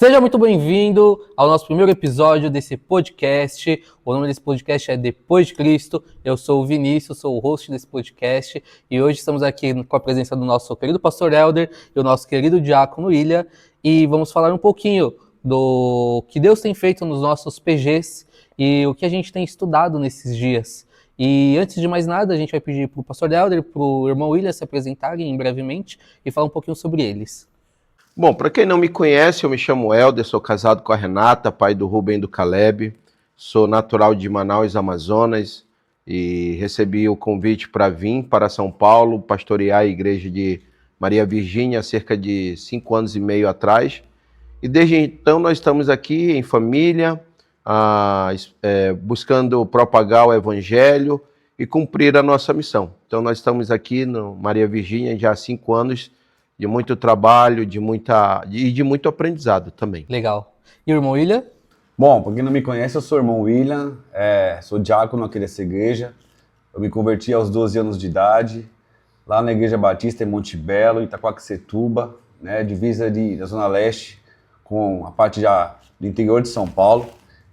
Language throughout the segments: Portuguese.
Seja muito bem-vindo ao nosso primeiro episódio desse podcast. O nome desse podcast é Depois de Cristo. Eu sou o Vinícius, sou o host desse podcast e hoje estamos aqui com a presença do nosso querido pastor Helder e o nosso querido diácono William e vamos falar um pouquinho do que Deus tem feito nos nossos PGs e o que a gente tem estudado nesses dias. E antes de mais nada, a gente vai pedir para o pastor Helder e para o irmão William se apresentarem brevemente e falar um pouquinho sobre eles. Bom, para quem não me conhece, eu me chamo Helder, sou casado com a Renata, pai do Rubem e do Caleb, sou natural de Manaus, Amazonas, e recebi o convite para vir para São Paulo, pastorear a igreja de Maria Virgínia há cerca de 5 anos e meio atrás, e desde então nós estamos aqui em família, buscando propagar o evangelho e cumprir a nossa missão. Então nós estamos aqui no Maria Virgínia já há 5 anos, de muito trabalho, de muito aprendizado também. Legal. E o irmão William? Bom, para quem não me conhece, eu sou o irmão William, sou diácono aqui dessa igreja. Eu me converti aos 12 anos de idade, lá na Igreja Batista em Monte Belo, Itaquaquecetuba, né, divisa da Zona Leste com a parte do interior de São Paulo.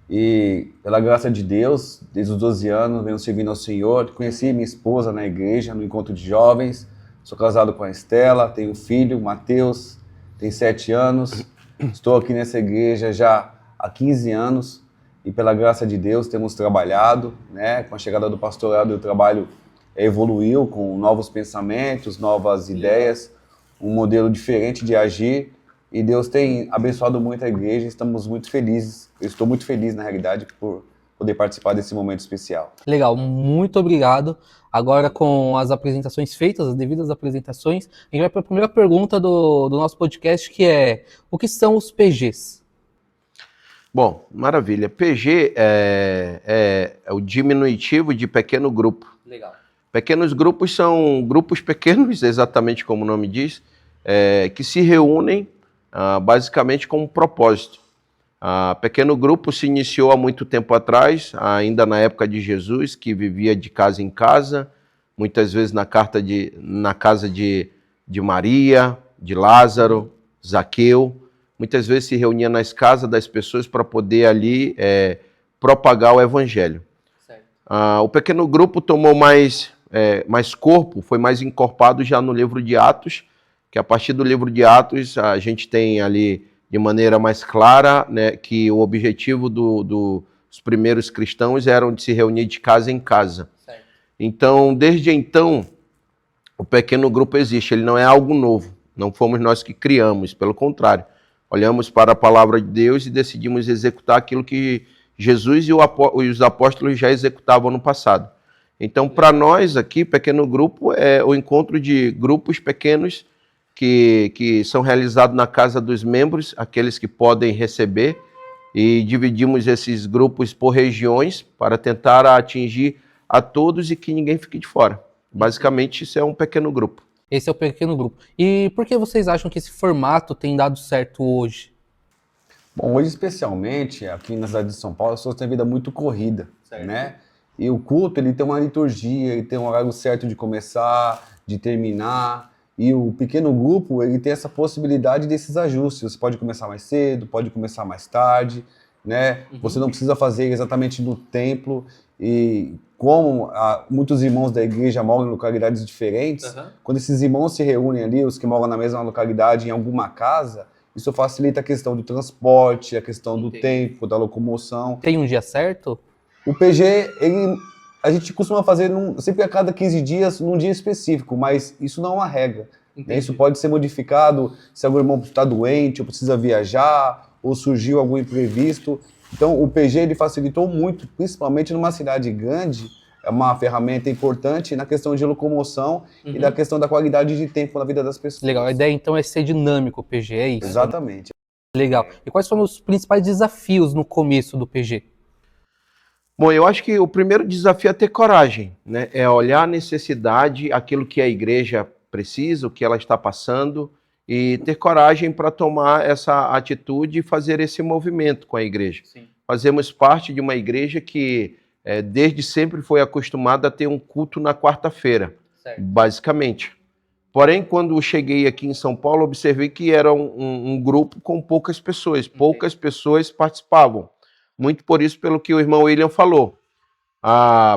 E pela graça de Deus, desde os 12 anos, venho servindo ao Senhor. Conheci minha esposa na igreja, no encontro de jovens. Sou casado com a Estela, tenho um filho, Matheus, tem 7 anos. Estou aqui nessa igreja já há 15 anos e pela graça de Deus temos trabalhado, né? Com a chegada do pastorado, o trabalho evoluiu com novos pensamentos, novas ideias, um modelo diferente de agir e Deus tem abençoado muito a igreja, estamos muito felizes. Eu estou muito feliz, na realidade, por poder participar desse momento especial. Legal, muito obrigado. Agora, com as apresentações feitas, as devidas apresentações, a gente vai para a primeira pergunta do nosso podcast, que é: o que são os PGs? Bom, maravilha. PG é o diminutivo de pequeno grupo. Legal. Pequenos grupos são grupos pequenos, exatamente como o nome diz, que se reúnem basicamente com um propósito. Pequeno grupo se iniciou há muito tempo atrás, ainda na época de Jesus, que vivia de casa em casa, muitas vezes na casa de Maria, de Lázaro, Zaqueu. Muitas vezes se reunia nas casas das pessoas para poder ali propagar o evangelho. O pequeno grupo tomou mais corpo, foi mais encorpado já no livro de Atos, que a partir do livro de Atos a gente tem ali de maneira mais clara, né, que o objetivo dos primeiros cristãos era de se reunir de casa em casa. Certo. Então, desde então, o pequeno grupo existe, ele não é algo novo, não fomos nós que criamos, pelo contrário, olhamos para a palavra de Deus e decidimos executar aquilo que Jesus e os apóstolos já executavam no passado. Então, para nós aqui, pequeno grupo é o encontro de grupos pequenos que são realizados na casa dos membros, aqueles que podem receber, e dividimos esses grupos por regiões para tentar atingir a todos e que ninguém fique de fora. Basicamente, isso é um pequeno grupo. Esse é o pequeno grupo. E por que vocês acham que esse formato tem dado certo hoje? Bom, hoje especialmente, aqui na cidade de São Paulo, as pessoas têm vida muito corrida, certo, né? E o culto, ele tem uma liturgia, ele tem um horário certo de começar, de terminar. E o pequeno grupo, ele tem essa possibilidade desses ajustes. Você pode começar mais cedo, pode começar mais tarde, né? Uhum. Você não precisa fazer exatamente no templo. E como muitos irmãos da igreja moram em localidades diferentes, quando esses irmãos se reúnem ali, os que moram na mesma localidade, em alguma casa, isso facilita a questão do transporte, a questão do tempo, da locomoção. Tem um dia certo? O PG, a gente costuma fazer sempre a cada 15 dias, num dia específico, mas isso não é uma regra. Né? Isso pode ser modificado se algum irmão está doente, ou precisa viajar, ou surgiu algum imprevisto. Então, o PG ele facilitou muito, principalmente numa cidade grande, é uma ferramenta importante na questão de locomoção e da questão da qualidade de tempo na vida das pessoas. Legal, a ideia então é ser dinâmico o PG, é isso? Exatamente. Legal. E quais foram os principais desafios no começo do PG? Bom, eu acho que o primeiro desafio é ter coragem, né? É olhar a necessidade, aquilo que a igreja precisa, o que ela está passando, e ter coragem para tomar essa atitude e fazer esse movimento com a igreja. Sim. Fazemos parte de uma igreja que desde sempre foi acostumada a ter um culto na quarta-feira, basicamente. Porém, quando eu cheguei aqui em São Paulo, observei que era um grupo com poucas pessoas participavam. Muito por isso, pelo que o irmão William falou.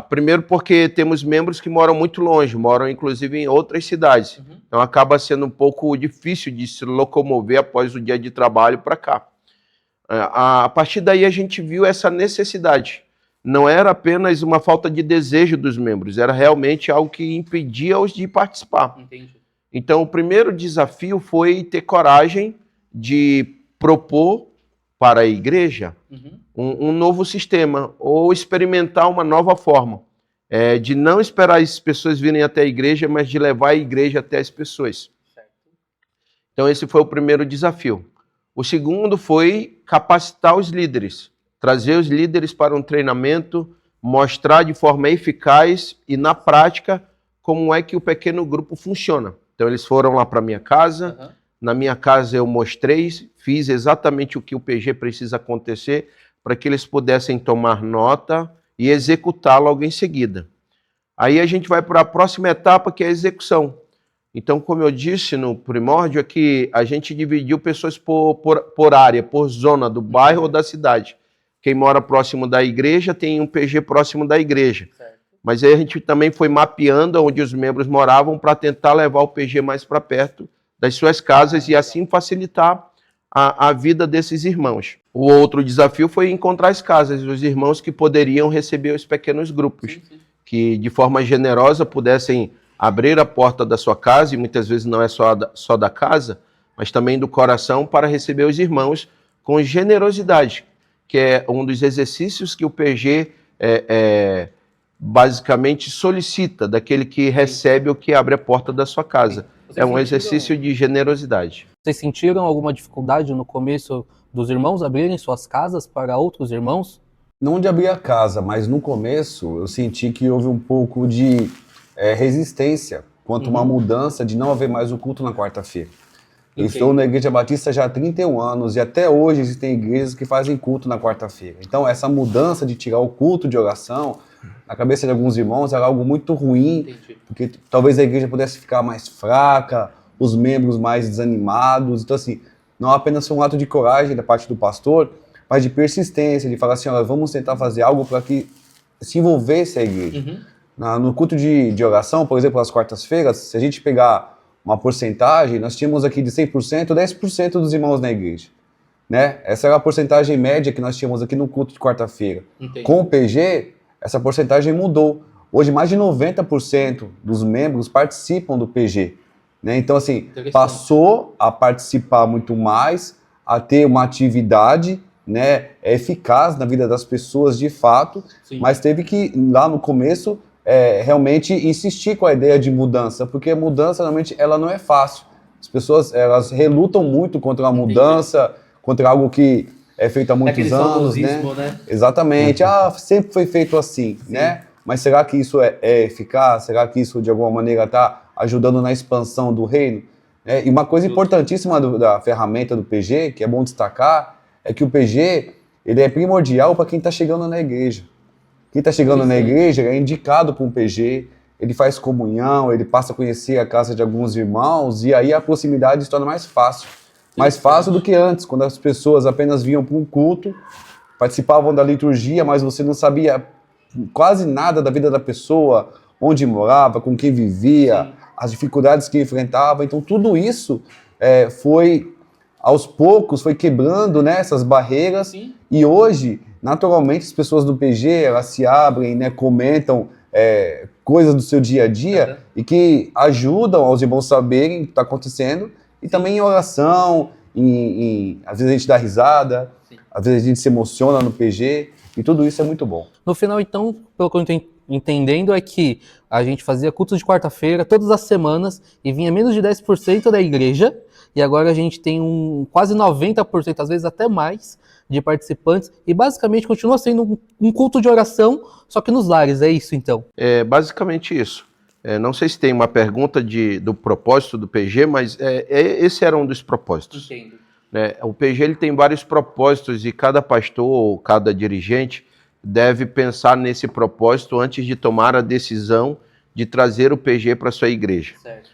Primeiro porque temos membros que moram muito longe, moram inclusive em outras cidades. Então acaba sendo um pouco difícil de se locomover após o dia de trabalho para cá. A partir daí a gente viu essa necessidade. Não era apenas uma falta de desejo dos membros, era realmente algo que impedia-os de participar. Entendi. Então, o primeiro desafio foi ter coragem de propor para a igreja um novo sistema, ou experimentar uma nova forma, de não esperar as pessoas virem até a igreja, mas de levar a igreja até as pessoas. Certo. Então, esse foi o primeiro desafio. O segundo foi capacitar os líderes, trazer os líderes para um treinamento, mostrar de forma eficaz e na prática como é que o pequeno grupo funciona. Então, eles foram lá para a minha casa, na minha casa eu mostrei, fiz exatamente o que o PG precisa acontecer para que eles pudessem tomar nota e executar logo em seguida. Aí a gente vai para a próxima etapa, que é a execução. Então, como eu disse no primórdio, é que a gente dividiu pessoas por área, por zona do bairro ou da cidade. Quem mora próximo da igreja tem um PG próximo da igreja. Certo. Mas aí a gente também foi mapeando onde os membros moravam para tentar levar o PG mais para perto das suas casas e assim facilitar a vida desses irmãos. O outro desafio foi encontrar as casas, os irmãos que poderiam receber os pequenos grupos, que de forma generosa pudessem abrir a porta da sua casa, e muitas vezes não é só da casa, mas também do coração, para receber os irmãos com generosidade, que é um dos exercícios que o PG basicamente solicita daquele que recebe ou que abre a porta da sua casa. É um exercício de generosidade. Vocês sentiram alguma dificuldade no começo dos irmãos abrirem suas casas para outros irmãos? Não de abrir a casa, mas no começo eu senti que houve um pouco de resistência quanto a uma mudança de não haver mais o culto na quarta-feira. Eu estou na Igreja Batista já há 31 anos e até hoje existem igrejas que fazem culto na quarta-feira. Então essa mudança de tirar o culto de oração na cabeça de alguns irmãos era algo muito ruim, porque talvez a igreja pudesse ficar mais fraca, os membros mais desanimados. Então assim, não apenas foi um ato de coragem da parte do pastor, mas de persistência, de falar assim, olha, vamos tentar fazer algo para que se envolvesse a igreja. No culto de oração, por exemplo, às quartas-feiras, se a gente pegar uma porcentagem, nós tínhamos aqui de 100%, 10% dos irmãos na igreja. Né? Essa era a porcentagem média que nós tínhamos aqui no culto de quarta-feira. Com o PG, essa porcentagem mudou. Hoje, mais de 90% dos membros participam do PG. Né? Então, assim, passou a participar muito mais, a ter uma atividade, né, eficaz na vida das pessoas de fato, mas teve que, lá no começo, realmente insistir com a ideia de mudança, porque a mudança, realmente, ela não é fácil. As pessoas, elas relutam muito contra a mudança, contra algo que é feito há muitos anos, né? Exatamente. Sempre foi feito assim, né? Mas será que isso é eficaz? Será que isso, de alguma maneira, está ajudando na expansão do reino? E uma coisa importantíssima da ferramenta do PG, que é bom destacar, é que o PG, ele é primordial para quem está chegando na igreja. Quem está chegando na igreja é indicado para um PG, ele faz comunhão, ele passa a conhecer a casa de alguns irmãos, e aí a proximidade se torna mais fácil. Mais fácil do que antes, quando as pessoas apenas vinham para um culto, participavam da liturgia, mas você não sabia quase nada da vida da pessoa, onde morava, com quem vivia, as dificuldades que enfrentava. Então tudo isso foi, aos poucos, foi quebrando, né, essas barreiras. E hoje, naturalmente, as pessoas do PG, elas se abrem, né, comentam coisas do seu dia a dia e que ajudam aos irmãos saberem o que está acontecendo. E também em oração, às vezes a gente dá risada, às vezes a gente se emociona no PG, e tudo isso é muito bom. No final, então, pelo que eu estou entendendo, é que a gente fazia culto de quarta-feira todas as semanas e vinha menos de 10% da igreja, e agora a gente tem quase 90%, às vezes até mais, de participantes, e basicamente continua sendo um culto de oração, só que nos lares, é isso então? É basicamente isso. Não sei se tem uma pergunta do propósito do PG, mas esse era um dos propósitos. Entendo. O PG ele tem vários propósitos e cada pastor ou cada dirigente deve pensar nesse propósito antes de tomar a decisão de trazer o PG para a sua igreja. Certo.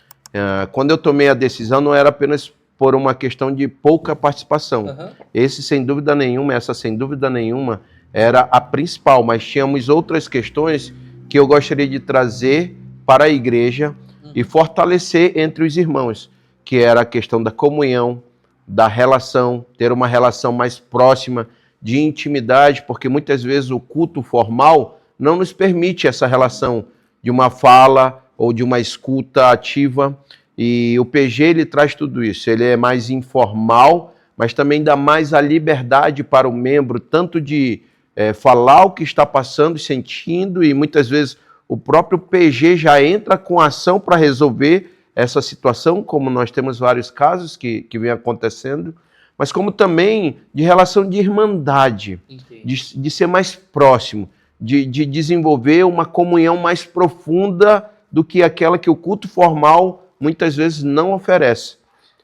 Quando eu tomei a decisão, não era apenas por uma questão de pouca participação. Uhum. Essa, sem dúvida nenhuma, era a principal, mas tínhamos outras questões que eu gostaria de trazer para a igreja e fortalecer entre os irmãos, que era a questão da comunhão, da relação, ter uma relação mais próxima, de intimidade, porque muitas vezes o culto formal não nos permite essa relação de uma fala ou de uma escuta ativa, e o PG ele traz tudo isso, ele é mais informal, mas também dá mais a liberdade para o membro, tanto de falar o que está passando e sentindo, e muitas vezes o próprio PG já entra com ação para resolver essa situação, como nós temos vários casos que vem acontecendo, mas como também de relação de irmandade, de ser mais próximo, de desenvolver uma comunhão mais profunda do que aquela que o culto formal muitas vezes não oferece.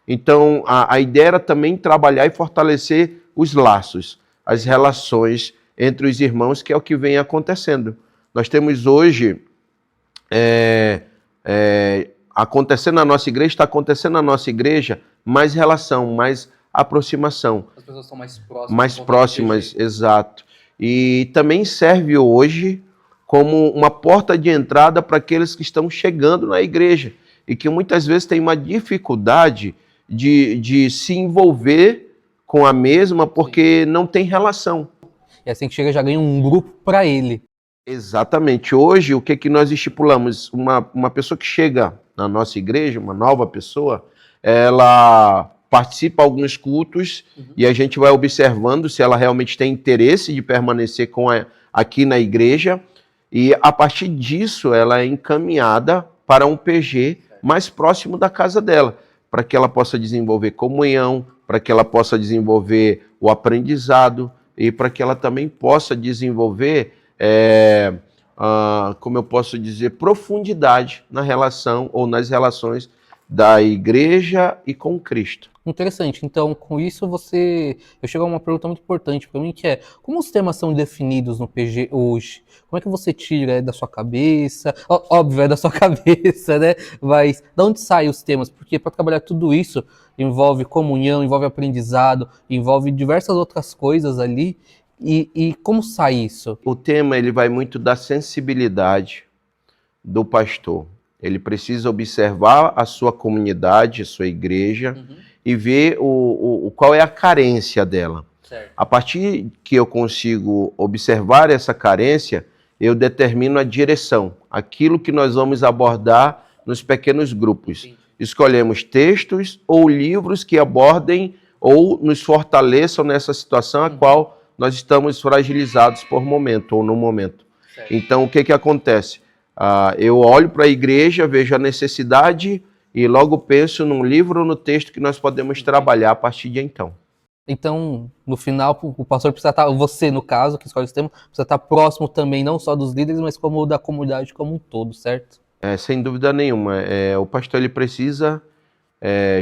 Então, a ideia era também trabalhar e fortalecer os laços, as relações entre os irmãos, que é o que vem acontecendo. Nós temos hoje, acontecendo na nossa igreja, está acontecendo na nossa igreja mais relação, mais aproximação. As pessoas são mais próximas. Mais próximas, exato. E também serve hoje como uma porta de entrada para aqueles que estão chegando na igreja e que muitas vezes têm uma dificuldade de se envolver com a mesma porque não tem relação. E assim que chega já ganha um grupo para ele. Exatamente. Hoje, o que nós estipulamos? Uma pessoa que chega na nossa igreja, uma nova pessoa, ela participa de alguns cultos e a gente vai observando se ela realmente tem interesse de permanecer aqui na igreja, e a partir disso ela é encaminhada para um PG mais próximo da casa dela, para que ela possa desenvolver comunhão, para que ela possa desenvolver o aprendizado e para que ela também possa desenvolver, como eu posso dizer, profundidade na relação ou nas relações da igreja e com Cristo. Interessante. Então, com isso eu chego a uma pergunta muito importante para mim, que é: como os temas são definidos no PG hoje? Como é que você tira da sua cabeça? Óbvio, é da sua cabeça, né? Mas de onde saem os temas? Porque para trabalhar tudo isso envolve comunhão, envolve aprendizado, envolve diversas outras coisas ali. E como sai isso? O tema ele vai muito da sensibilidade do pastor. Ele precisa observar a sua comunidade, a sua igreja, e ver qual é a carência dela. Certo. A partir que eu consigo observar essa carência, eu determino a direção, aquilo que nós vamos abordar nos pequenos grupos. Sim. Escolhemos textos ou livros que abordem ou nos fortaleçam nessa situação a qual nós estamos fragilizados por momento ou no momento. Certo. Então, o que acontece? Eu olho para a igreja, vejo a necessidade e logo penso num livro ou no texto que nós podemos trabalhar a partir de então. Então, no final, o pastor precisa estar, você no caso, que escolhe esse tema, precisa estar próximo também, não só dos líderes, mas como da comunidade como um todo, certo? Sem dúvida nenhuma. O pastor ele precisa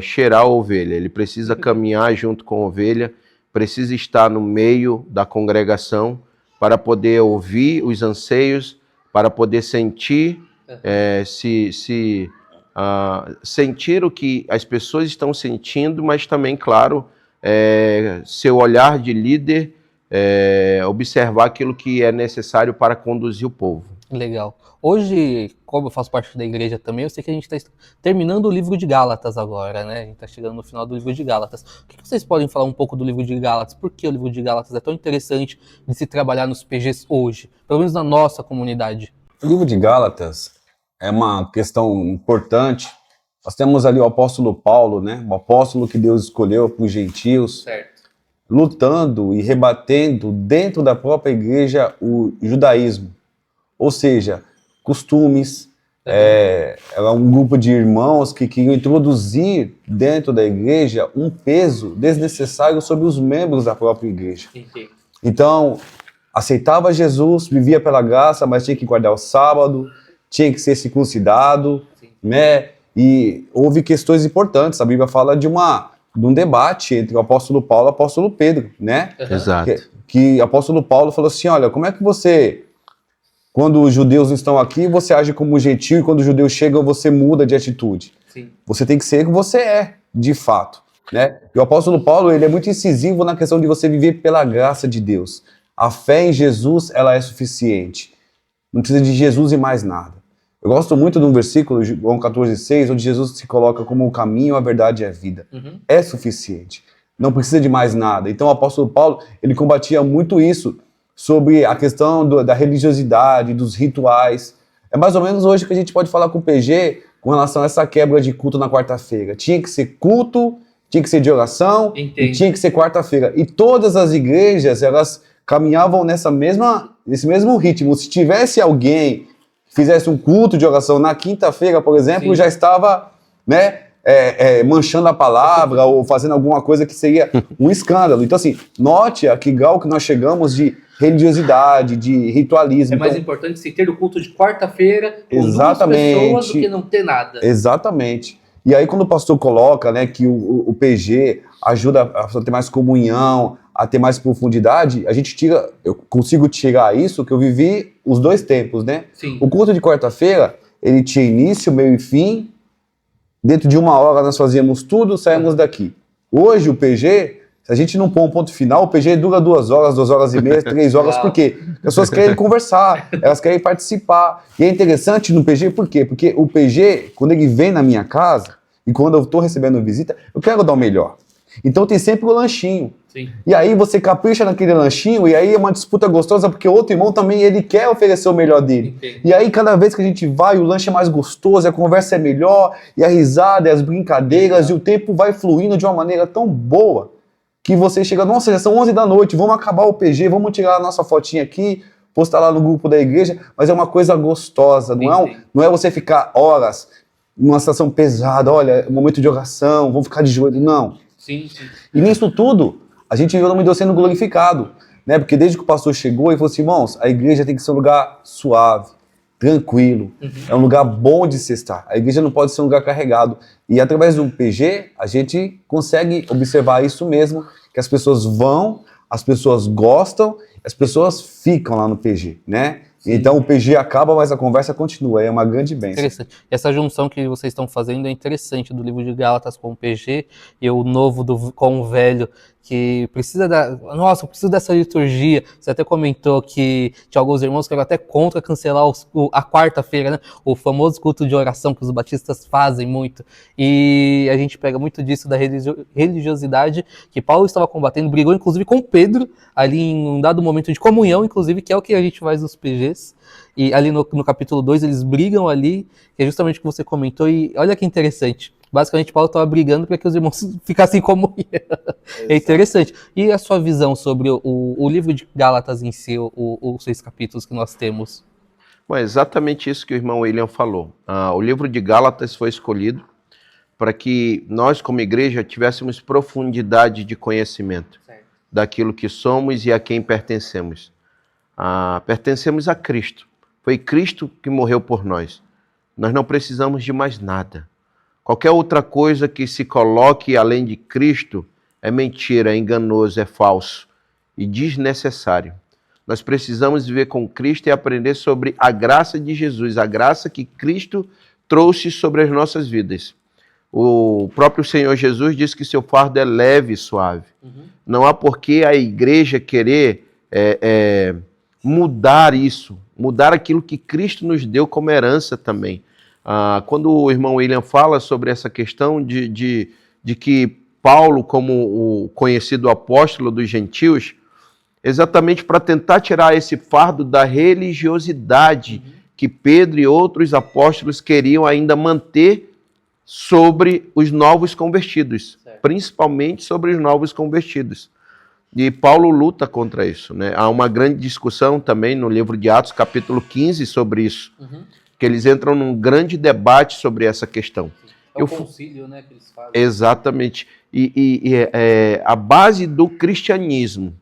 cheirar a ovelha, ele precisa caminhar junto com a ovelha, precisa estar no meio da congregação para poder ouvir os anseios, para poder sentir, sentir o que as pessoas estão sentindo, mas também, claro, seu olhar de líder, observar aquilo que é necessário para conduzir o povo. Legal. Hoje, como eu faço parte da igreja também, eu sei que a gente está terminando o livro de Gálatas agora, né? A gente está chegando no final do livro de Gálatas. O que vocês podem falar um pouco do livro de Gálatas? Por que o livro de Gálatas é tão interessante de se trabalhar nos PGs hoje? Pelo menos na nossa comunidade. O livro de Gálatas é uma questão importante. Nós temos ali o apóstolo Paulo, né? O apóstolo que Deus escolheu para os gentios, Certo. lutando e rebatendo dentro da própria igreja o judaísmo. Ou seja, costumes, é um grupo de irmãos que queriam introduzir dentro da igreja um peso desnecessário sobre os membros da própria igreja. Entendi. Então, aceitava Jesus, vivia pela graça, mas tinha que guardar o sábado, tinha que ser circuncidado, né? E houve questões importantes. A Bíblia fala de um debate entre o apóstolo Paulo e o apóstolo Pedro, né? Exato. Que o apóstolo Paulo falou assim: olha, como é que você, quando os judeus não estão aqui, você age como gentil, e quando os judeus chegam, você muda de atitude. Sim. Você tem que ser o que você é, de fato, né? E o apóstolo Paulo, ele é muito incisivo na questão de você viver pela graça de Deus. A fé em Jesus, ela é suficiente. Não precisa de Jesus e mais nada. Eu gosto muito de um versículo, João 14,6, onde Jesus se coloca como o caminho, a verdade e a vida. É suficiente. Não precisa de mais nada. Então o apóstolo Paulo, ele combatia muito isso, sobre a questão da religiosidade, dos rituais. É mais ou menos hoje que a gente pode falar com o PG com relação a essa quebra de culto na quarta-feira. Tinha que ser culto, tinha que ser de oração, e tinha que ser quarta-feira. E todas as igrejas, elas caminhavam nesse mesmo ritmo. Se tivesse alguém que fizesse um culto de oração na quinta-feira, por exemplo, Sim. já estava, né, manchando a palavra ou fazendo alguma coisa que seria um escândalo. Então, assim, note a que grau que nós chegamos de religiosidade, de ritualismo. É mais importante se ter o culto de quarta-feira com Exatamente. 2 pessoas do que não ter nada. Exatamente. E aí quando o pastor coloca, né, que o PG ajuda a ter mais comunhão, a ter mais profundidade, eu consigo tirar isso, que eu vivi os 2 tempos, né? Sim. O culto de quarta-feira, ele tinha início, meio e fim. Dentro de 1 hora nós fazíamos tudo, saímos daqui. Hoje o PG, se a gente não pôr um ponto final, o PG dura 2 horas, 2 horas e meia, 3 horas, por quê? As pessoas querem conversar, elas querem participar. E é interessante no PG, por quê? Porque o PG, quando ele vem na minha casa, e quando eu estou recebendo visita, eu quero dar o melhor. Então tem sempre o lanchinho. Sim. E aí você capricha naquele lanchinho, e aí é uma disputa gostosa, porque o outro irmão também, ele quer oferecer o melhor dele. Entendi. E aí cada vez que a gente vai, o lanche é mais gostoso, a conversa é melhor, e a risada, e as brincadeiras, e o tempo vai fluindo de uma maneira tão boa, que você chega, nossa, já são 11 da noite, vamos acabar o PG, vamos tirar a nossa fotinha aqui, postar lá no grupo da igreja, mas é uma coisa gostosa, não é você ficar horas numa situação pesada, olha, momento de oração, vamos ficar de joelho, não. Sim, sim. E nisso tudo, a gente viu o nome de Deus sendo glorificado, né? Porque desde que o pastor chegou, ele falou assim, irmãos, a igreja tem que ser um lugar suave, tranquilo, é um lugar bom de se estar. A igreja não pode ser um lugar carregado. E através do PG, a gente consegue observar isso mesmo, que as pessoas vão, as pessoas gostam, as pessoas ficam lá no PG, né? Sim. Então o PG acaba, mas a conversa continua, é uma grande bênção. Interessante. Essa junção que vocês estão fazendo é interessante, do livro de Gálatas com o PG e o novo com o velho, que precisa nossa, eu preciso dessa liturgia. Você até comentou que tinha alguns irmãos que eram até contra cancelar a quarta-feira, né? O famoso culto de oração que os batistas fazem muito. E a gente pega muito disso da religiosidade que Paulo estava combatendo, brigou inclusive com Pedro, ali em um dado momento de comunhão, inclusive, que é o que a gente faz nos PGs. E ali no capítulo 2 eles brigam ali, que é justamente o que você comentou, e olha que interessante. Basicamente, Paulo estava brigando para que os irmãos ficassem em comunhão. É interessante. E a sua visão sobre o livro de Gálatas em si, os 6 capítulos que nós temos? Bom, é exatamente isso que o irmão William falou. O livro de Gálatas foi escolhido para que nós, como igreja, tivéssemos profundidade de conhecimento daquilo que somos e a quem pertencemos. Pertencemos a Cristo. Foi Cristo que morreu por nós. Nós não precisamos de mais nada. Qualquer outra coisa que se coloque além de Cristo é mentira, é enganoso, é falso e desnecessário. Nós precisamos viver com Cristo e aprender sobre a graça de Jesus, a graça que Cristo trouxe sobre as nossas vidas. O próprio Senhor Jesus disse que seu fardo é leve e suave. Não há por que a igreja querer mudar isso, mudar aquilo que Cristo nos deu como herança também. Quando o irmão William fala sobre essa questão de que Paulo, como o conhecido apóstolo dos gentios, exatamente para tentar tirar esse fardo da religiosidade que Pedro e outros apóstolos queriam ainda manter sobre os novos convertidos, principalmente sobre os novos convertidos. E Paulo luta contra isso, né? Há uma grande discussão também no livro de Atos, capítulo 15, sobre isso. Que eles entram num grande debate sobre essa questão. É o concílio, né, que eles fazem. Exatamente. A base do cristianismo,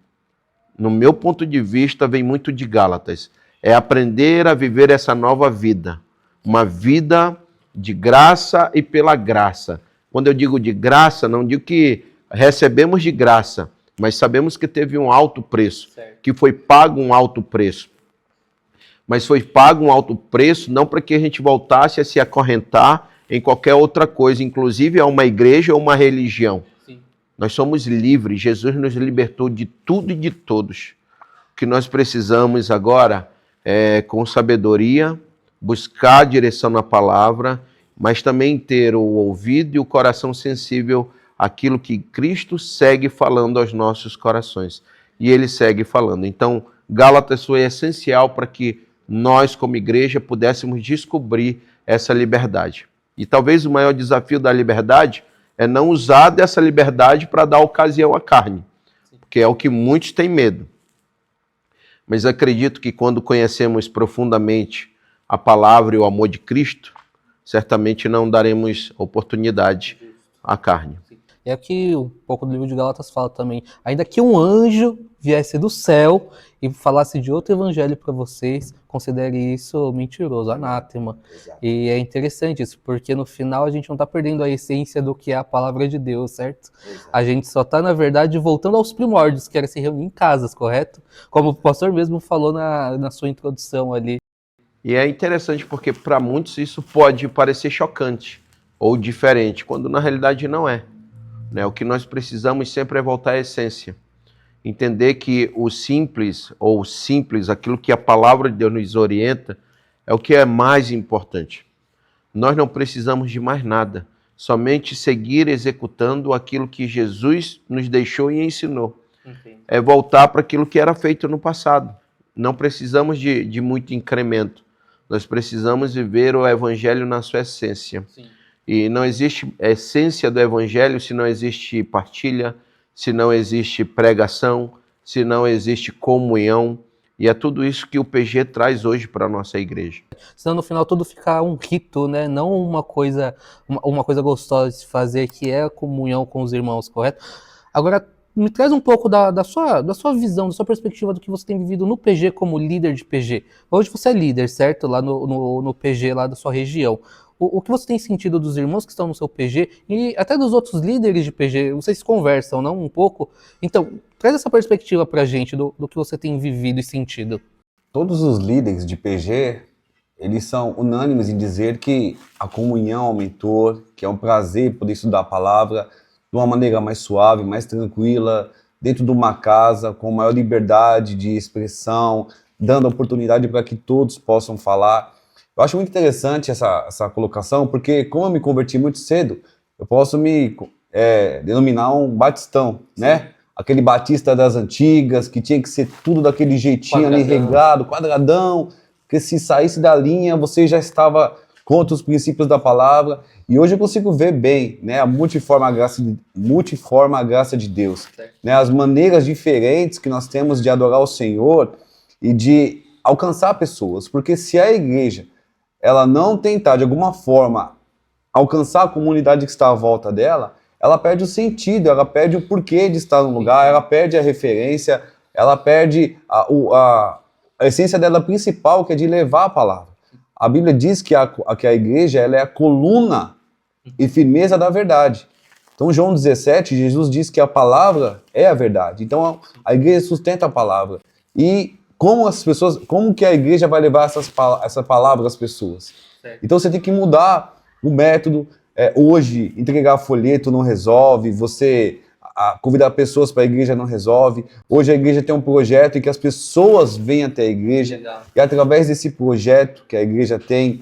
no meu ponto de vista, vem muito de Gálatas. É aprender a viver essa nova vida. Uma vida de graça e pela graça. Quando eu digo de graça, não digo que recebemos de graça, mas sabemos que teve um alto preço, que foi pago um alto preço. Mas foi pago um alto preço não para que a gente voltasse a se acorrentar em qualquer outra coisa, inclusive a uma igreja ou uma religião. Sim. Nós somos livres, Jesus nos libertou de tudo e de todos. O que nós precisamos agora é, com sabedoria, buscar a direção na palavra, mas também ter o ouvido e o coração sensível àquilo que Cristo segue falando aos nossos corações. E ele segue falando. Então, Gálatas foi essencial para que nós, como igreja, pudéssemos descobrir essa liberdade. E talvez o maior desafio da liberdade é não usar dessa liberdade para dar ocasião à carne, porque é o que muitos têm medo. Mas acredito que quando conhecemos profundamente a palavra e o amor de Cristo, certamente não daremos oportunidade à carne. E aqui um pouco do livro de Gálatas fala também, ainda que um anjo viesse do céu e falasse de outro evangelho para vocês, considere isso mentiroso, anátema. Exato. E é interessante isso, porque no final a gente não está perdendo a essência do que é a palavra de Deus, certo? Exato. A gente só está, na verdade, voltando aos primórdios, que era se reunir em casas, correto? Como o pastor mesmo falou na sua introdução ali. E é interessante porque para muitos isso pode parecer chocante ou diferente, quando na realidade não é. Né? O que nós precisamos sempre é voltar à essência. Entender que o simples, aquilo que a palavra de Deus nos orienta, é o que é mais importante. Nós não precisamos de mais nada, somente seguir executando aquilo que Jesus nos deixou e ensinou. Entendi. É voltar para aquilo que era feito no passado. Não precisamos de muito incremento. Nós precisamos viver o evangelho na sua essência. Sim. E não existe essência do evangelho se não existe partilha, se não existe pregação, se não existe comunhão. E é tudo isso que o PG traz hoje para a nossa igreja. Senão no final tudo fica um rito, né? Não uma coisa gostosa de se fazer, que é a comunhão com os irmãos, correto? Agora, me traz um pouco da sua visão, da sua perspectiva do que você tem vivido no PG como líder de PG. Hoje você é líder, certo? Lá no PG, lá da sua região. O que você tem sentido dos irmãos que estão no seu PG e até dos outros líderes de PG? Vocês conversam, não? Um pouco? Então, traz essa perspectiva pra gente do que você tem vivido e sentido. Todos os líderes de PG, eles são unânimes em dizer que a comunhão aumentou, que é um prazer poder estudar a palavra de uma maneira mais suave, mais tranquila, dentro de uma casa, com maior liberdade de expressão, dando oportunidade para que todos possam falar. Eu acho muito interessante essa colocação, porque como eu me converti muito cedo, eu posso me denominar um batistão, né? Aquele batista das antigas, que tinha que ser tudo daquele jeitinho ali, regrado, quadradão, porque se saísse da linha, você já estava contra os princípios da palavra. E hoje eu consigo ver bem, né, a multiforme graça de Deus, né, as maneiras diferentes que nós temos de adorar o Senhor e de alcançar pessoas. Porque se a igreja ela não tentar, de alguma forma, alcançar a comunidade que está à volta dela, ela perde o sentido, ela perde o porquê de estar no lugar, ela perde a referência, ela perde a essência dela principal, que é de levar a palavra. A Bíblia diz que a igreja ela é a coluna e firmeza da verdade. Então, João 17, Jesus diz que a palavra é a verdade. Então, a igreja sustenta a palavra. E como que a igreja vai levar essa palavra às pessoas? Certo. Então você tem que mudar o método. Hoje, entregar folheto não resolve, convidar pessoas para a igreja não resolve. Hoje a igreja tem um projeto em que as pessoas vêm até a igreja. Legal. E através desse projeto que a igreja tem,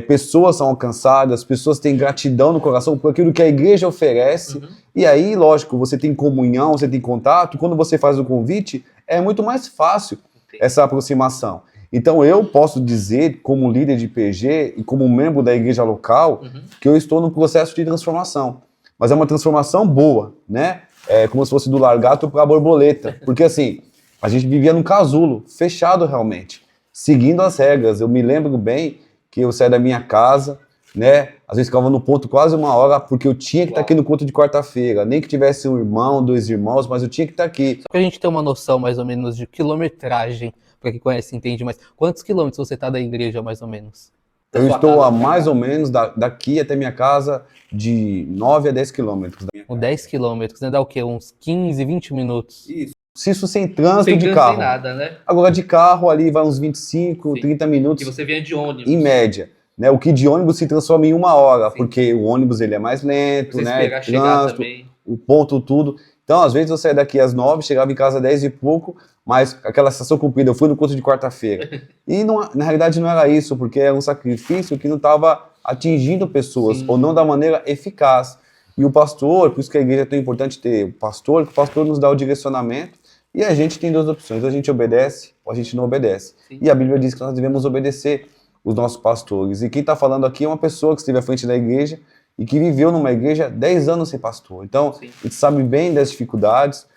pessoas são alcançadas, pessoas têm gratidão no coração por aquilo que a igreja oferece. Uhum. E aí, lógico, você tem comunhão, você tem contato. Quando você faz o convite, é muito mais fácil essa aproximação. Então eu posso dizer, como líder de PG e como membro da igreja local, que eu estou no processo de transformação. Mas é uma transformação boa, né? É como se fosse do largato para a borboleta. Porque assim, a gente vivia num casulo, fechado realmente, seguindo as regras. Eu me lembro bem que eu saí da minha casa, né? Às vezes ficava no ponto quase 1 hora, porque eu tinha que estar aqui no culto de quarta-feira. Nem que tivesse um irmão, 2 irmãos, mas eu tinha que estar aqui. Só que a gente tem uma noção mais ou menos de quilometragem, para quem conhece entende, mas quantos quilômetros você está da igreja mais ou menos? Eu estou a mais ou menos daqui até minha casa de 9 a 10 quilômetros. 10 quilômetros, né? Dá o quê? Uns 15, 20 minutos? Isso sem trânsito de carro. Sem nada, né? Agora de carro ali vai uns 25, 30 minutos. E você vinha de ônibus. Em média. né? O que de ônibus se transforma em 1 hora, Sim. porque o ônibus ele é mais lento, Você né? esperar chegar Trânsito, também. o ponto, tudo. Então, às vezes, eu saía daqui às 9, chegava em casa às 10 e pouco, mas aquela sensação cumprida, eu fui no culto de quarta-feira. E não, na realidade não era isso, porque era um sacrifício que não estava atingindo pessoas, Sim. ou não da maneira eficaz. E o pastor, por isso que a igreja é tão importante ter o pastor, que o pastor nos dá o direcionamento, e a gente tem duas opções, ou a gente obedece, ou a gente não obedece. Sim. E a Bíblia diz que nós devemos obedecer os nossos pastores. E quem está falando aqui é uma pessoa que esteve à frente da igreja, e que viveu numa igreja 10 anos sem pastor. Então, Sim. a gente sabe bem das dificuldades,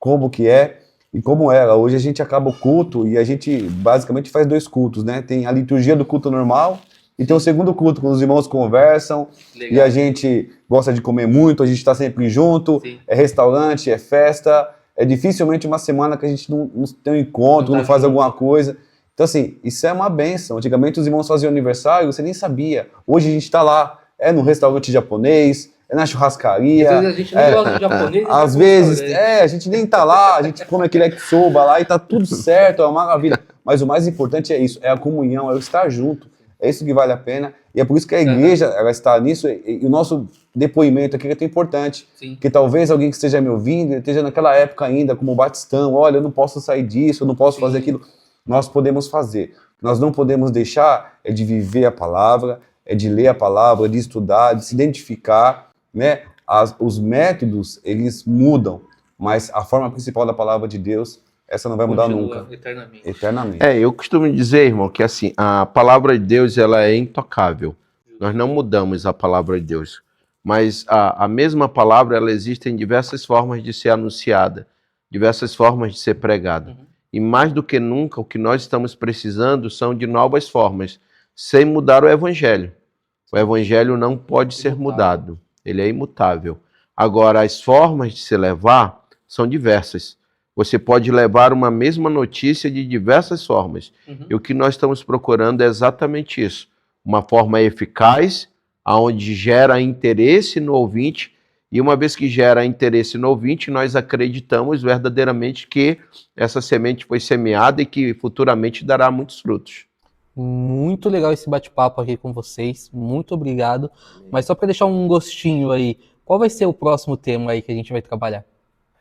como que é e como era. Hoje a gente acaba o culto e a gente basicamente faz 2 cultos, né? Tem a liturgia do culto normal e tem o segundo culto, quando os irmãos conversam. Legal. E a gente gosta de comer muito, a gente está sempre junto, Sim. é restaurante, é festa. É dificilmente uma semana que a gente não tem um encontro, Não não tá faz junto. alguma coisa. Então, assim, isso é uma bênção. Antigamente os irmãos faziam aniversário, você nem sabia. Hoje a gente está lá, é no restaurante japonês, é na churrascaria. Às vezes a gente nem gosta de japonês. Às vezes, a gente nem tá lá, a gente come aquele yakisoba lá e tá tudo certo, é uma maravilha. Mas o mais importante é isso, é a comunhão, é o estar junto. É isso que vale a pena. E é por isso que a igreja, ela está nisso, e o nosso depoimento aqui é tão importante. Sim. Porque talvez alguém que esteja me ouvindo, esteja naquela época ainda, como batistão, olha, eu não posso sair disso, eu não posso Sim. fazer aquilo. Nós podemos fazer. O que nós não podemos deixar é de viver a palavra, é de ler a palavra, de estudar, de se identificar, né? Os métodos, eles mudam, mas a forma principal da palavra de Deus, essa não vai mudar Continua nunca, eternamente. eternamente. Eu costumo dizer, irmão, que assim, a palavra de Deus, ela é intocável. Nós não mudamos a palavra de Deus. Mas a mesma palavra, ela existe em diversas formas de ser anunciada, diversas formas de ser pregada. Uhum. E mais do que nunca, o que nós estamos precisando são de novas formas, sem mudar o evangelho. O evangelho não pode ser Imutável. mudado, ele é imutável. Agora, as formas de se levar são diversas. Você pode levar uma mesma notícia de diversas formas. Uhum. E o que nós estamos procurando é exatamente isso. Uma forma eficaz, onde gera interesse no ouvinte, e uma vez que gera interesse no ouvinte, nós acreditamos verdadeiramente que essa semente foi semeada e que futuramente dará muitos frutos. Muito legal esse bate-papo aqui com vocês, muito obrigado. Mas só para deixar um gostinho aí, qual vai ser o próximo tema aí que a gente vai trabalhar?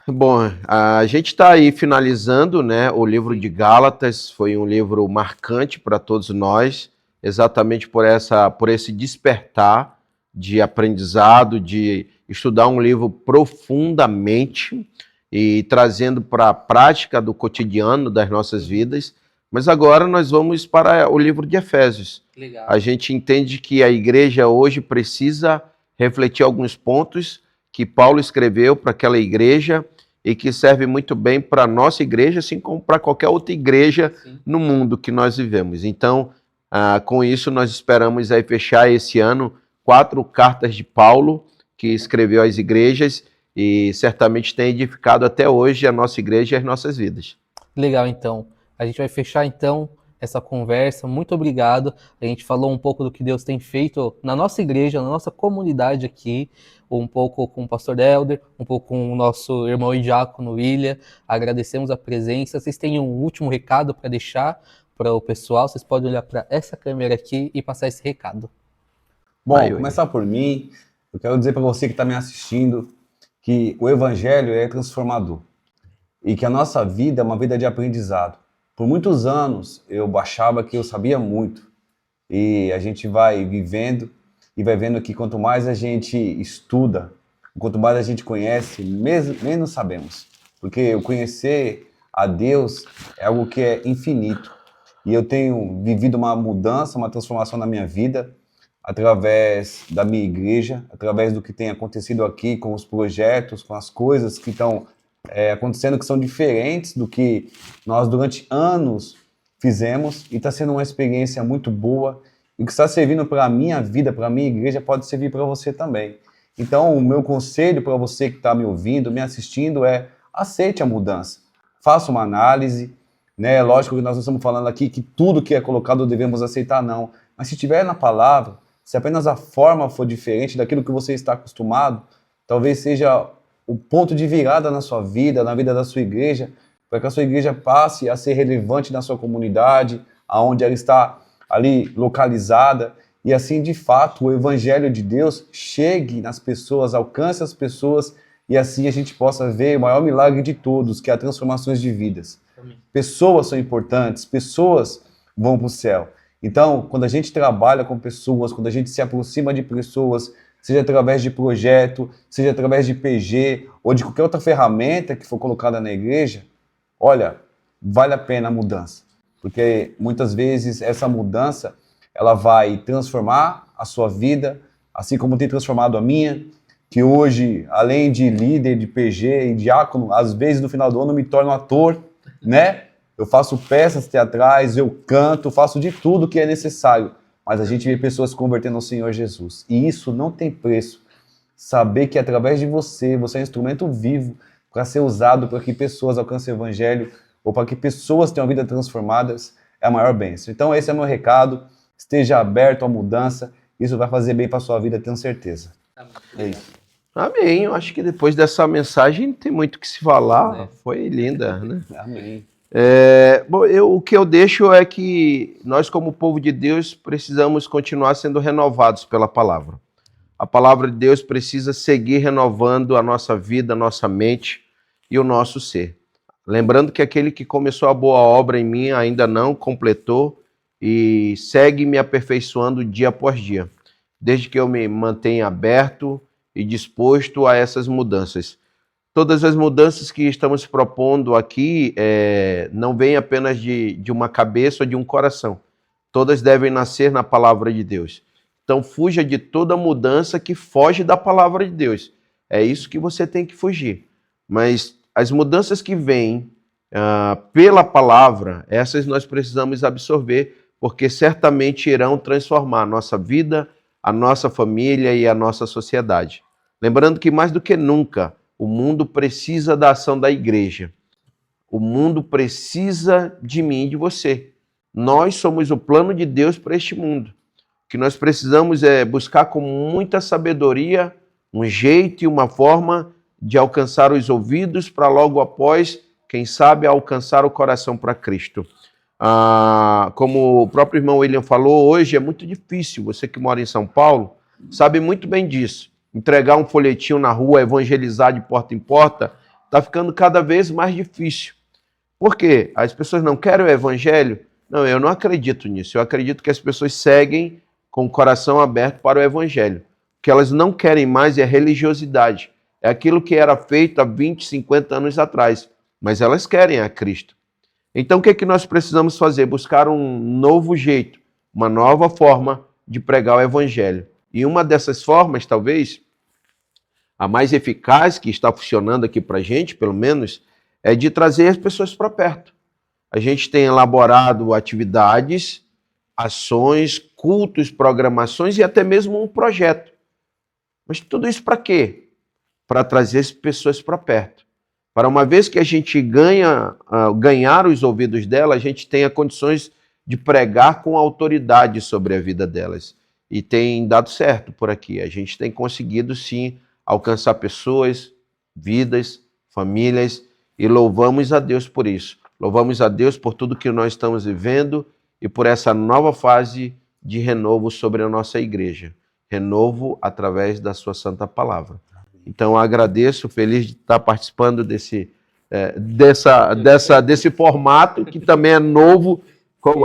Bom, a gente está aí finalizando, né, o livro de Gálatas, foi um livro marcante para todos nós, exatamente por esse despertar de aprendizado, de estudar um livro profundamente e trazendo para a prática do cotidiano das nossas vidas. Mas agora nós vamos para o livro de Efésios. Legal. A gente entende que a igreja hoje precisa refletir alguns pontos que Paulo escreveu para aquela igreja e que serve muito bem para a nossa igreja, assim como para qualquer outra igreja Sim. no mundo que nós vivemos. Então, com isso, nós esperamos aí fechar esse ano 4 cartas de Paulo, que escreveu às igrejas e certamente tem edificado até hoje a nossa igreja e as nossas vidas. Legal, então. A gente vai fechar, então, essa conversa. Muito obrigado. A gente falou um pouco do que Deus tem feito na nossa igreja, na nossa comunidade aqui, um pouco com o pastor Helder, um pouco com o nosso irmão e diácono William. Agradecemos a presença. Vocês têm um último recado para deixar para o pessoal? Vocês podem olhar para essa câmera aqui e passar esse recado. Bom, Vai, começar por mim, eu quero dizer para você que está me assistindo que o Evangelho é transformador e que a nossa vida é uma vida de aprendizado. Por muitos anos eu achava que eu sabia muito e a gente vai vivendo e vai vendo que quanto mais a gente estuda, quanto mais a gente conhece, menos sabemos. Porque o conhecer a Deus é algo que é infinito. E eu tenho vivido uma mudança, uma transformação na minha vida através da minha igreja, através do que tem acontecido aqui com os projetos, com as coisas que estão acontecendo que são diferentes do que nós durante anos fizemos, e está sendo uma experiência muito boa, e o que está servindo para a minha vida, para a minha igreja, pode servir para você também. Então, o meu conselho para você que está me ouvindo, me assistindo, é aceite a mudança, faça uma análise, né? Lógico que nós não estamos falando aqui que tudo que é colocado devemos aceitar, não, mas se estiver na palavra, se apenas a forma for diferente daquilo que você está acostumado, talvez seja o ponto de virada na sua vida, na vida da sua igreja, para que a sua igreja passe a ser relevante na sua comunidade, aonde ela está ali localizada, e assim, de fato, o evangelho de Deus chegue nas pessoas, alcance as pessoas e assim a gente possa ver o maior milagre de todos, que é a transformações de vidas. Pessoas são importantes, pessoas vão para o céu. Então, quando a gente trabalha com pessoas, quando a gente se aproxima de pessoas, seja através de projeto, seja através de PG ou de qualquer outra ferramenta que for colocada na igreja, olha, vale a pena a mudança. Porque muitas vezes essa mudança, ela vai transformar a sua vida, assim como tem transformado a minha, que hoje, além de líder de PG e diácono, às vezes no final do ano eu me torno ator, né? Eu faço peças teatrais, eu canto, faço de tudo que é necessário. Mas a gente vê pessoas se convertendo ao Senhor Jesus. E isso não tem preço. Saber que através de você, você é um instrumento vivo para ser usado para que pessoas alcancem o Evangelho ou para que pessoas tenham a vida transformadas, é a maior bênção. Então esse é o meu recado. Esteja aberto à mudança. Isso vai fazer bem para a sua vida, tenho certeza. É isso. Amém. Eu acho que depois dessa mensagem não tem muito o que se falar. Foi linda, né? Amém. Bom, o que eu deixo é que nós, como povo de Deus, precisamos continuar sendo renovados pela palavra. A palavra de Deus precisa seguir renovando a nossa vida, a nossa mente e o nosso ser. Lembrando que aquele que começou a boa obra em mim ainda não completou e segue me aperfeiçoando dia após dia, desde que eu me mantenha aberto e disposto a essas mudanças. Todas as mudanças que estamos propondo aqui não vêm apenas de uma cabeça ou de um coração. Todas devem nascer na palavra de Deus. Então, fuja de toda mudança que foge da palavra de Deus. É isso que você tem que fugir. Mas as mudanças que vêm pela palavra, essas nós precisamos absorver, porque certamente irão transformar a nossa vida, a nossa família e a nossa sociedade. Lembrando que mais do que nunca, o mundo precisa da ação da igreja. O mundo precisa de mim e de você. Nós somos o plano de Deus para este mundo. O que nós precisamos é buscar com muita sabedoria um jeito e uma forma de alcançar os ouvidos para logo após, quem sabe, alcançar o coração para Cristo. Como o próprio irmão William falou, hoje é muito difícil. Você que mora em São Paulo sabe muito bem disso. Entregar um folhetinho na rua, evangelizar de porta em porta, está ficando cada vez mais difícil. Por quê? As pessoas não querem o evangelho? Não, eu não acredito nisso. Eu acredito que as pessoas seguem com o coração aberto para o evangelho. O que elas não querem mais é religiosidade. É aquilo que era feito há 20, 50 anos atrás. Mas elas querem a Cristo. Então o que é que nós precisamos fazer? Buscar um novo jeito, uma nova forma de pregar o evangelho. E uma dessas formas, talvez, a mais eficaz, que está funcionando aqui para a gente, pelo menos, é de trazer as pessoas para perto. A gente tem elaborado atividades, ações, cultos, programações e até mesmo um projeto. Mas tudo isso para quê? Para trazer as pessoas para perto. Para uma vez que a gente ganhar os ouvidos dela, a gente tenha condições de pregar com autoridade sobre a vida delas. E tem dado certo por aqui. A gente tem conseguido, sim, alcançar pessoas, vidas, famílias, e louvamos a Deus por isso. Louvamos a Deus por tudo que nós estamos vivendo e por essa nova fase de renovo sobre a nossa igreja. Renovo através da sua santa palavra. Então, agradeço, feliz de estar participando desse formato, que também é novo,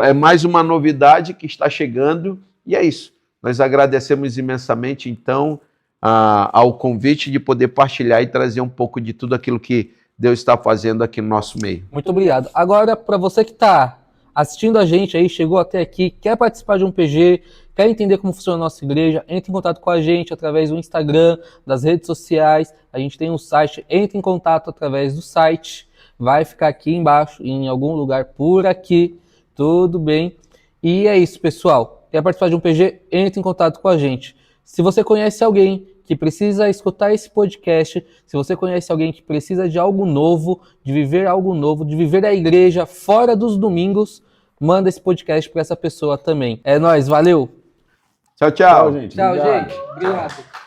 é mais uma novidade que está chegando, e é isso. Nós agradecemos imensamente, então, ao convite de poder partilhar e trazer um pouco de tudo aquilo que Deus está fazendo aqui no nosso meio. Muito obrigado. Agora, para você que está assistindo a gente aí, chegou até aqui, quer participar de um PG, quer entender como funciona a nossa igreja, entre em contato com a gente através do Instagram, das redes sociais, a gente tem um site, entre em contato através do site, vai ficar aqui embaixo, em algum lugar por aqui, tudo bem? E é isso, pessoal. Quer participar de um PG? Entre em contato com a gente. Se você conhece alguém que precisa escutar esse podcast, se você conhece alguém que precisa de algo novo, de viver a igreja fora dos domingos, manda esse podcast para essa pessoa também. É nóis, valeu! Tchau, tchau. Tchau, gente. Tchau, Obrigado. gente. Obrigado.